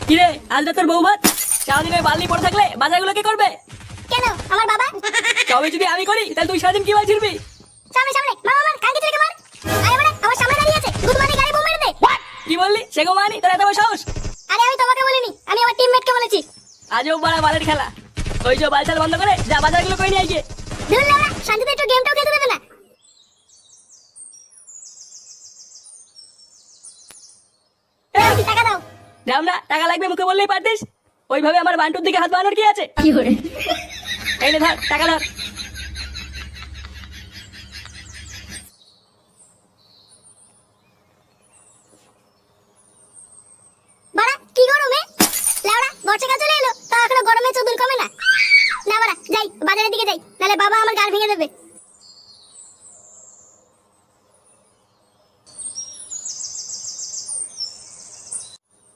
কিরে আজ তোর বউ ভাত সারাদিন ওই বালতি পড়ে থাকলে বাজারগুলো কে করবে? কেন আমার বাবা? তবে যদি আমি করি তাহলে তুই সারাদিন কি বাল ছিড়বি? সামনে সামনে মামা মার কাকে চলে মার। আরে বড় আমার সামনে দাঁড়িয়ে আছে, গুড মর্নিং গাড়ি বোম মেরে দে। কি বললি? সে গো মানি তোর এত বড় সাহস? আরে আমি তোমাকে বলিনি, আমি আমার টিমমেটকে বলেছি। আজও বড় বালের খেলা। ওই যে বালচাল বন্ধ করে যা বাজারগুলো করে নিয়ে আইগে। ধুর লাউড়া, শান্তিতে একটু গেমটাও খেলতে দেবে না। এই টাকা দাও। দাম না, টাকা লাগবে মুখে বললেই পারতিস। ওইভাবে আমার বান্টুর দিকে হাত বাড়ানোর কি আছে? কি করে? এই নে ধর টাকা ধর। বাড়া কি গরমে? লাউড়া বর্ষাকাল চলে এলো, তা এখনো গরমে চুদুল কমে না। না বাড়া যাই, বাজারের দিকে যাই, নালে বাবা আমার গাল ভেঙে দেবে।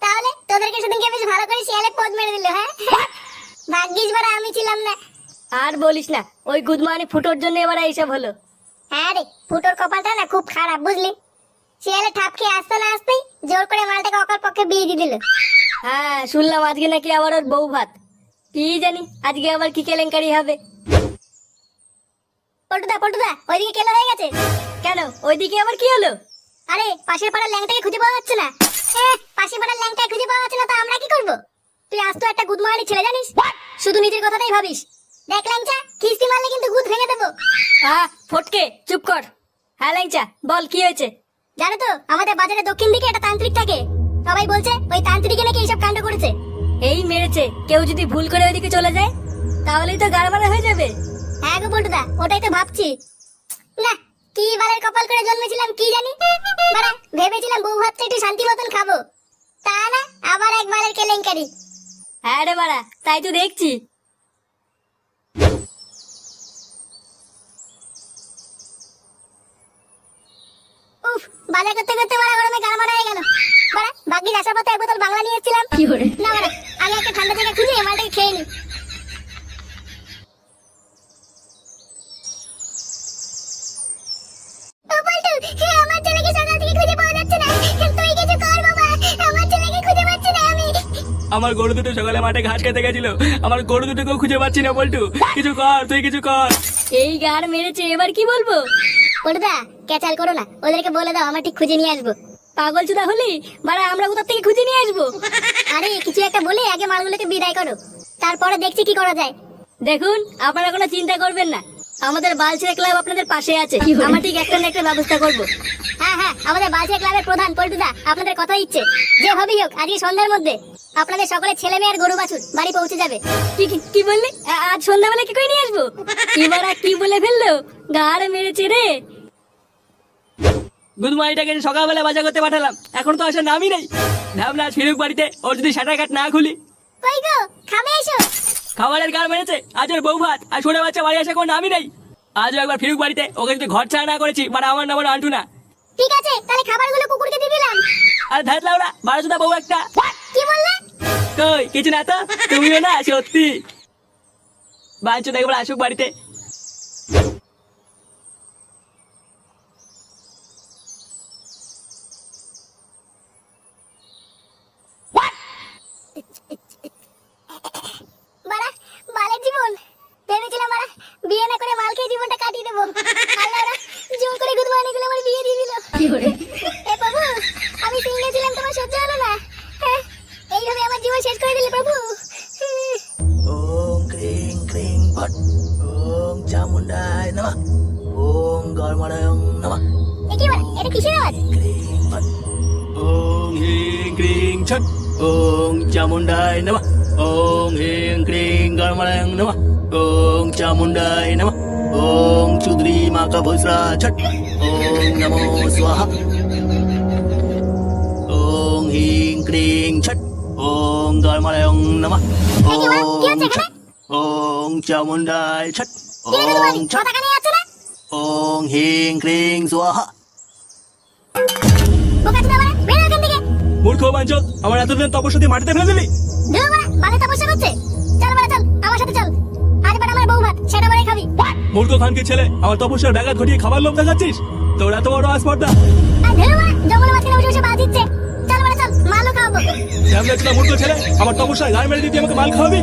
তাহলে তোদেরকে সেদিনকে বেশ ভালো করে শিয়ালে পদ মেরে দিল, হ্যাঁ? ভাগ্যিস বাড়া আমি ছিলাম না। আর বলিস না, ওই গুদমানি ফুটোর জন্য এবার এইসব হলো। হ্যাঁ রে, ফুটোর কপালটা না খুব খারাপ বুঝলি। শিয়ালে ঠাপ খেয়ে আসতে না আসতেই জোর করে মালটাকে অকাল পক্ষে বিয়ে দিয়ে দিল। হ্যাঁ শুনলাম আজকে নাকি আবার ওর বউ ভাত। কি জানি আজকে আবার কি কেলেঙ্কারি হবে। পল্টুদা পল্টুদা, ওইদিকে কেলো হয়ে গেছে। কেন ওইদিকে আবার কি হলো? আরে পাশের পাড়ার ল্যাংটাকে খুঁজে পাওয়া যাচ্ছে না। পাশের পাড়ার ল্যাংটাকে খুঁজে পাওয়া যাচ্ছে না, তা আমরা কি করব? তুই আজ তো একটা গুদ মারানি ছেলে জানিস, শুধু নিজের কথাটাই ভাবিস। দেখ ল্যাংচা, খিস্তি মারলে কিন্তু গুদ ভেঙে দেবো। ফটকে চুপ কর। হ্যাঁ ল্যাংচা বল কি হয়েছে? জানো তো আমাদের বাজারে দক্ষিণ দিকে একটা তান্ত্রিক থাকে, সবাই বলছে ওই তান্ত্রিকে নাকি এইসব কাণ্ড করেছে। এই মেরেছে, কেউ যদি ভুল করে ওইদিকে চলে যায় তাহলেই তো গাড়মারা হয়ে যাবে। হ্যাঁ গো পল্টুদা, ওটাই তো ভাবছি। না কি বালের কপাল করে জন্মেছিলাম কি জানি। বাড়া ভেবেছিলাম বউ ভাতটা একটু শান্তি মতন খাবো, তা না আবার এক বালের কেলেঙ্কারি। হ্যাঁ রে বাড়া, তাই তো দেখছি। উফ, বাজার করতে করতে বাড়া গরমে গাল মারা হয়ে গেল। বাড়া ভাগ্যিস আসার পথে এক বোতল বাংলা নিয়ে এসেছিলাম। কি করে? না বাড়া, আগে একটা ঠান্ডা জায়গা খুঁজে মালটাকে খেয়ে নি। ও পল্টু, আমার ছেলেকে সকাল থেকে খুঁজে পাওয়া যাচ্ছে না। তুই কিছু কর বাবা, আমার ছেলেকে খুঁজে পাচ্ছি না আমি। আমার গরু দুটো সকালে মাঠে ঘাস খেতে গেছিল, আমার গরু দুটোকেও খুঁজে পাচ্ছি না। বল্টু কিছু কর, তুই কিছু কর। এই গাড় মেরেছে, এবার কি বলবো? পল্টুদা ক্যাচাল করো না, ওদেরকে বলে দাও আমরা ঠিক খুঁজে নিয়ে আসবো। পাগল চুদা হলি? বাড়া আমরা কোথা থেকে খুঁজে নিয়ে আসবো? আরে কিছু একটা বলে আগে মালগুলোকে বিদায় করো, তারপরে দেখছি কি করা যায়। দেখুন আপনারা কোনো চিন্তা করবেন না, আমাদের বালছেড়ে ক্লাব আপনাদের পাশে আছে। আমরা ঠিক একটা না একটা ব্যবস্থা করবো। হ্যাঁ হ্যাঁ, আমাদের বালছিয়া ক্লাবের প্রধান পল্টুদা আপনাদের কথা দিচ্ছে, যেভাবেই হোক আজকে সন্ধ্যার মধ্যে আপনাদের সকলের ছেলে মেয়ে আর গরু বাছুর বাড়ি পৌঁছে যাবে। কি বললি? আজ সন্ধ্যাবেলা কি করে নিয়ে আসবো? এবার আর কি বলে ফেললো? গাড় মেরেছে রে। গুদমাইটাকে সকালবেলা বাজার করতে পাঠালাম, এখন তো আসার নামই নেই। ভাবলাম ফিরুক বাড়িতে, ওর যদি শাটার কাট না খুলি। কই গো, খাবে এসো। খাবারের গাল মেরেছে, আজ ওর বউ ভাত আর ছোট বাচ্চা বাড়ি আসে কোনো নামই নেই। আজও একবার ফিরুক বাড়িতে, ওকে যদি ঘর ছাড়া না করেছি মানে আমার নাম আন্টু না। ঠিক আছে, তাহলে খাবারগুলো কুকুরকে দিয়ে দিলাম। আর ধাত লাউড়া 12টা বউ একটা। কি বললে? কই কিছু না তো, তুমিও না সত্যি। বাঞ্চু দেখবার আসুক বাড়িতে। বাড়া বালের জীবন, ভেবেছিলাম বাড়া বিয়ে না করে মাল খেয়ে জীবনটা কাটিয়ে দেবো। আল্লাহ জোর করে গুদ মানি গুলো আমার বিয়ে দিয়ে দিল। এ প্রভু, আমি সিঙ্গেল ছিলাম, তোমার সহ্য হলো না। হ্যাঁ, এইভাবে আমার জীবন শেষ করে দিলে প্রভু। ওম ক্রিং ক্রিং ফট ওম চামুন্ডায় নমঃ ওম গর্মণায়ং নমঃ এ কি বাড়া, এটা কিসের আওয়াজ? ক্রিং ফট ওম হিং ক্রিং ছট ওম চামুন্ডায় নমঃ ওম হিং ক্রিং গর্মণায়ং নমঃ ওম চামুন্ডায় নমঃ ওম চুদ্রি মাকা ভস্রা ছট ওম নমো স্বাহা ওম হিং ক্রিং ছট ওম গর্মণায়ং নমঃ এ কি বাড়া, কি হচ্ছে এখানে? ওম চামুন্ডায় ছট কি রে গুদ মানি, ওম ছট পতাকা নিয়ে যাচ্ছে না? ওম হিং ক্রিং স্বাহা বোকা চোদা বাড়া, বেরো এখান থেকে। মূর্খ বাঞ্চত, আমার এতদিন তপস্যা দিয়ে মাটিতে ফেলে দিলি। ধুর বাড়া, বালে তপস্যা করছে। চল বাড়া চল, আমার সাথে চল। আজ বাড়া আমার বউ ভাত, সেটা বাড়ি খাবি। মূর্খ খানকে ছেলে, আমার তপস্যার ব্যাঘাত ঘটিয়ে খাবার লোভ দেখাচ্ছিস? তোর এত বড় আসপর্দা। আর ধুর বাড়া, জঙ্গলের মাঝখানে বসে বসে বাজ দিচ্ছে। চল বাড়া চল, মালও খাবো। ড্যামলেটটা মূর্খ ছেলে, আমার তপস্যার গান মেরে দিতে আমাকে মাল খাওয়াবি?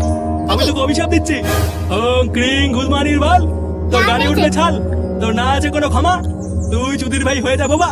আমি তোকে অভিশাপ দিচ্ছি। ওং ক্রিং গুদমানির বাল, তোর গাড়ি উঠবে ছাল, তোর না আছে কোনো ক্ষমা, তুই চুদির ভাই হয়ে যা বাবা।